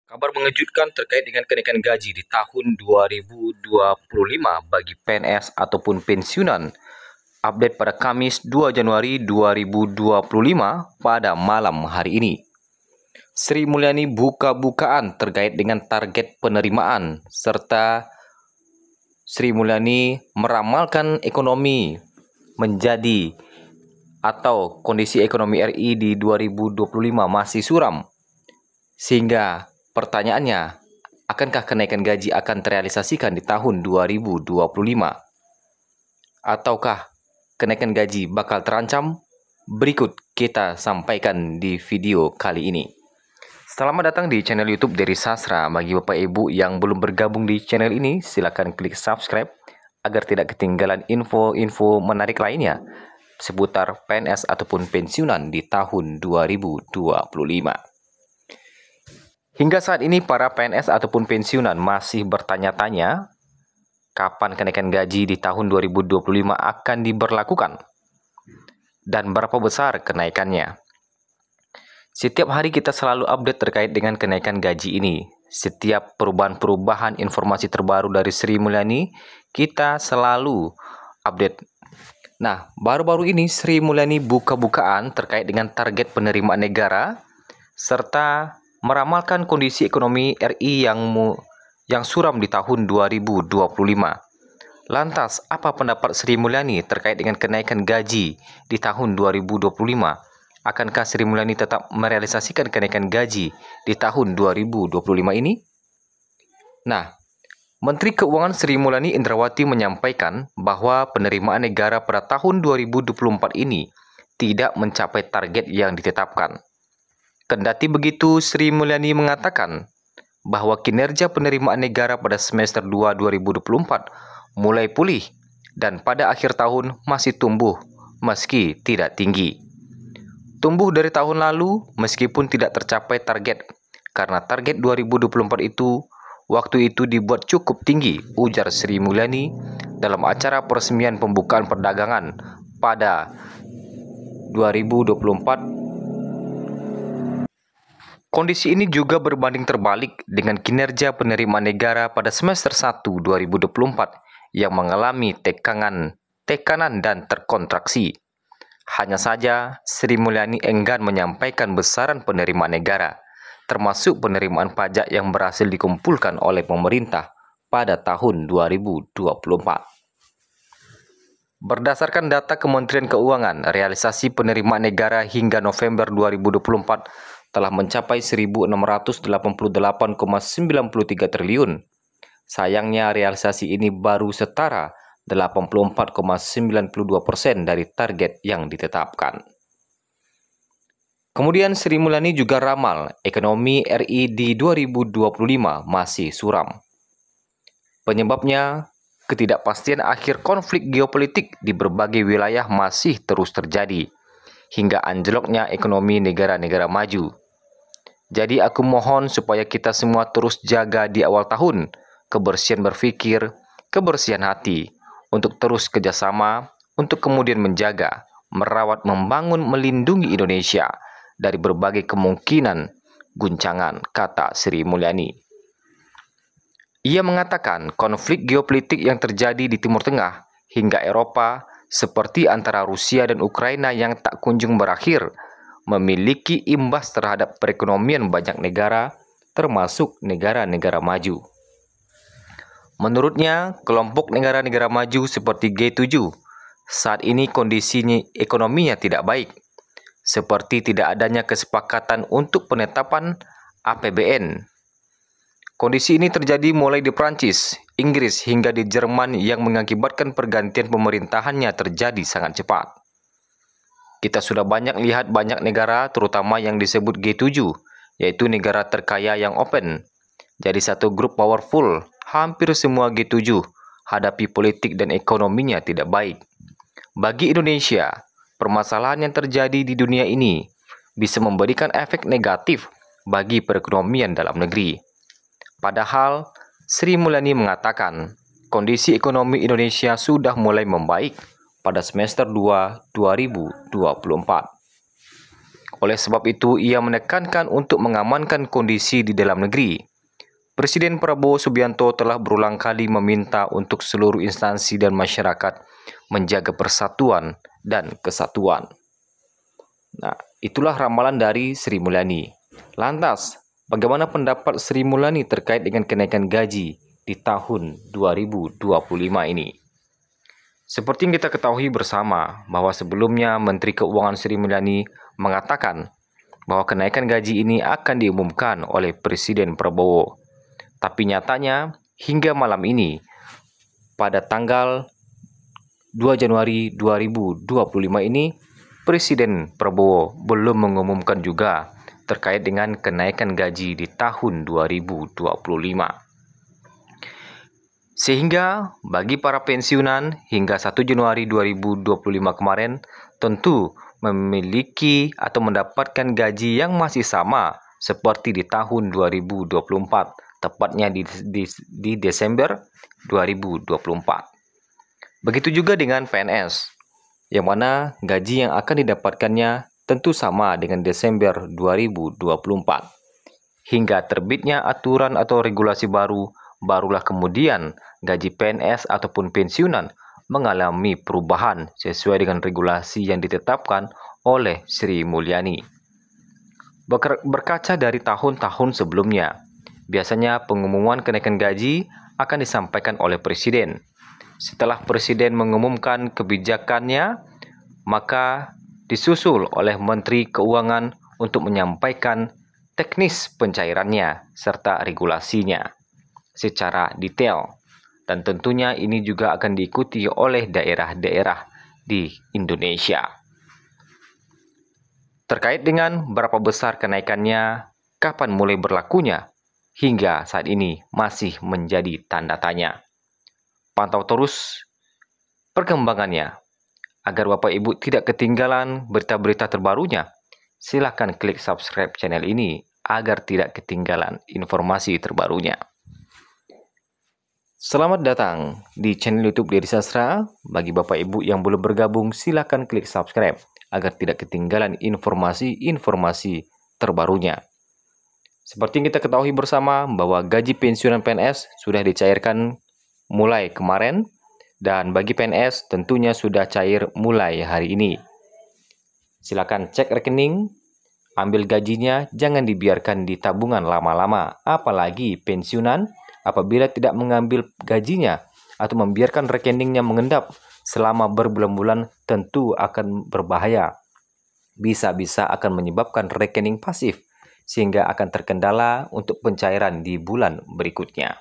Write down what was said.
Kabar mengejutkan terkait dengan kenaikan gaji di tahun 2025 bagi PNS ataupun pensiunan. Update pada Kamis 2 Januari 2025 pada malam hari ini. Sri Mulyani buka-bukaan terkait dengan target penerimaan serta Sri Mulyani meramalkan ekonomi menjadi atau kondisi ekonomi RI di 2025 masih suram. Sehingga pertanyaannya, akankah kenaikan gaji akan terrealisasikan di tahun 2025? Ataukah kenaikan gaji bakal terancam? Berikut kita sampaikan di video kali ini. Selamat datang di channel YouTube Dery Sastra. Bagi Bapak Ibu yang belum bergabung di channel ini, silakan klik subscribe agar tidak ketinggalan info-info menarik lainnya seputar PNS ataupun pensiunan di tahun 2025. Hingga saat ini para PNS ataupun pensiunan masih bertanya-tanya kapan kenaikan gaji di tahun 2025 akan diberlakukan dan berapa besar kenaikannya. Setiap hari kita selalu update terkait dengan kenaikan gaji ini. Setiap perubahan-perubahan informasi terbaru dari Sri Mulyani, kita selalu update. Nah, baru-baru ini Sri Mulyani buka-bukaan terkait dengan target penerimaan negara serta meramalkan kondisi ekonomi RI yang suram di tahun 2025. Lantas, apa pendapat Sri Mulyani terkait dengan kenaikan gaji di tahun 2025? Akankah Sri Mulyani tetap merealisasikan kenaikan gaji di tahun 2025 ini? Nah, Menteri Keuangan Sri Mulyani Indrawati menyampaikan bahwa penerimaan negara pada tahun 2024 ini tidak mencapai target yang ditetapkan. Kendati begitu, Sri Mulyani mengatakan bahwa kinerja penerimaan negara pada semester 2 2024 mulai pulih dan pada akhir tahun masih tumbuh meski tidak tinggi. Tumbuh dari tahun lalu meskipun tidak tercapai target, karena target 2024 itu waktu itu dibuat cukup tinggi, ujar Sri Mulyani dalam acara peresmian pembukaan perdagangan pada 2024. Kondisi ini juga berbanding terbalik dengan kinerja penerimaan negara pada semester 1 2024 yang mengalami tekanan dan terkontraksi. Hanya saja, Sri Mulyani enggan menyampaikan besaran penerimaan negara, termasuk penerimaan pajak yang berhasil dikumpulkan oleh pemerintah pada tahun 2024. Berdasarkan data Kementerian Keuangan, realisasi penerimaan negara hingga November 2024 telah mencapai 1.688,93 triliun. Sayangnya, realisasi ini baru setara 84,92% dari target yang ditetapkan. Kemudian Sri Mulyani juga ramal ekonomi RI di 2025 masih suram. Penyebabnya, ketidakpastian akhir konflik geopolitik di berbagai wilayah masih terus terjadi, hingga anjloknya ekonomi negara-negara maju. Jadi aku mohon supaya kita semua terus jaga di awal tahun, kebersihan berpikir, kebersihan hati, untuk terus kerjasama, untuk kemudian menjaga, merawat, membangun, melindungi Indonesia dari berbagai kemungkinan guncangan, kata Sri Mulyani. Ia mengatakan konflik geopolitik yang terjadi di Timur Tengah hingga Eropa seperti antara Rusia dan Ukraina yang tak kunjung berakhir memiliki imbas terhadap perekonomian banyak negara, termasuk negara-negara maju. Menurutnya, kelompok negara-negara maju seperti G7 saat ini kondisinya ekonominya tidak baik, seperti tidak adanya kesepakatan untuk penetapan APBN. Kondisi ini terjadi mulai di Prancis, Inggris hingga di Jerman yang mengakibatkan pergantian pemerintahannya terjadi sangat cepat. Kita sudah banyak lihat banyak negara terutama yang disebut G7, yaitu negara terkaya yang open. Jadi satu grup powerful, hampir semua G7 hadapi politik dan ekonominya tidak baik. Bagi Indonesia, permasalahan yang terjadi di dunia ini bisa memberikan efek negatif bagi perekonomian dalam negeri. Padahal, Sri Mulyani mengatakan, kondisi ekonomi Indonesia sudah mulai membaik pada semester 2 2024. Oleh sebab itu, ia menekankan untuk mengamankan kondisi di dalam negeri. Presiden Prabowo Subianto telah berulang kali meminta untuk seluruh instansi dan masyarakat menjaga persatuan dan kesatuan. Nah, itulah ramalan dari Sri Mulyani. Lantas, bagaimana pendapat Sri Mulyani terkait dengan kenaikan gaji di tahun 2025 ini? Seperti yang kita ketahui bersama bahwa sebelumnya Menteri Keuangan Sri Mulyani mengatakan bahwa kenaikan gaji ini akan diumumkan oleh Presiden Prabowo. Tapi nyatanya hingga malam ini, pada tanggal 2 Januari 2025 ini, Presiden Prabowo belum mengumumkan juga terkait dengan kenaikan gaji di tahun 2025. Sehingga bagi para pensiunan hingga 1 Januari 2025 kemarin tentu memiliki atau mendapatkan gaji yang masih sama seperti di tahun 2024, tepatnya di Desember 2024. Begitu juga dengan PNS, yang mana gaji yang akan didapatkannya tentu sama dengan Desember 2024. Hingga terbitnya aturan atau regulasi barulah kemudian gaji PNS ataupun pensiunan mengalami perubahan sesuai dengan regulasi yang ditetapkan oleh Sri Mulyani. Berkaca dari tahun-tahun sebelumnya, biasanya pengumuman kenaikan gaji akan disampaikan oleh Presiden. Setelah Presiden mengumumkan kebijakannya, maka disusul oleh Menteri Keuangan untuk menyampaikan teknis pencairannya serta regulasinya secara detail. Dan tentunya ini juga akan diikuti oleh daerah-daerah di Indonesia. Terkait dengan berapa besar kenaikannya, kapan mulai berlakunya, hingga saat ini masih menjadi tanda tanya. Pantau terus perkembangannya. Agar Bapak Ibu tidak ketinggalan berita-berita terbarunya, silakan klik subscribe channel ini agar tidak ketinggalan informasi terbarunya. Selamat datang di channel YouTube Dedi Sastra. Bagi Bapak Ibu yang belum bergabung, silakan klik subscribe agar tidak ketinggalan informasi-informasi terbarunya. Seperti yang kita ketahui bersama bahwa gaji pensiunan PNS sudah dicairkan mulai kemarin, dan bagi PNS tentunya sudah cair mulai hari ini. Silakan cek rekening, ambil gajinya, jangan dibiarkan di tabungan lama-lama, apalagi pensiunan. Apabila tidak mengambil gajinya atau membiarkan rekeningnya mengendap selama berbulan-bulan, tentu akan berbahaya. Bisa-bisa akan menyebabkan rekening pasif sehingga akan terkendala untuk pencairan di bulan berikutnya.